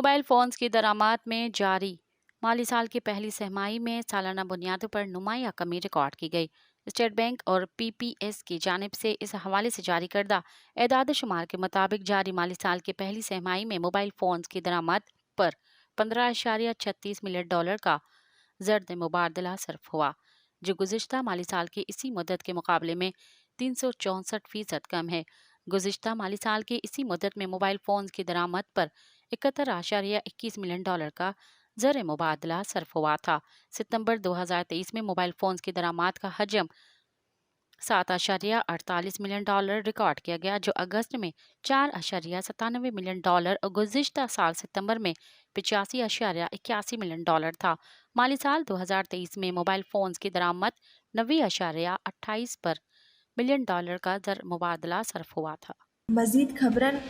Mobile phones کی درآمد میں جاری مالی سال کی پہلی سہ-ماہی میں سالانہ بنیادوں پر نمایاں کمی ریکارڈ کی گئی۔ اسٹیٹ بینک اور پی پی ایس کی جانب سے اس حوالے سے جاری کردہ اعداد و شمار کے مطابق جاری مالی سال کی پہلی سہ-ماہی میں موبائل فونز کی درآمد پر 15.36 ملین ڈالر کا زرد مبادلہ صرف ہوا، جو گزشتہ مالی سال کی اسی مدت کے مقابلے میں 364% کم ہے۔ گزشتہ مالی سال کی اسی مدت میں موبائل فونز کی درآمد پر 71.21 ملین ڈالر کا زر مبادلہ صرف ہوا تھا۔ ستمبر 2023 میں موبائل فونز کی درآمد کا حجم 7.48 ملین ڈالر ریکارڈ کیا گیا، جو اگست میں 4.97 ملین ڈالر اور گزشتہ سال ستمبر میں 85.81 ملین ڈالر تھا۔ مالی سال 2023 میں موبائل فونز کی درآمد 90.28 ملین ڈالر کا زر مبادلہ صرف ہوا تھا۔ مزید خبرن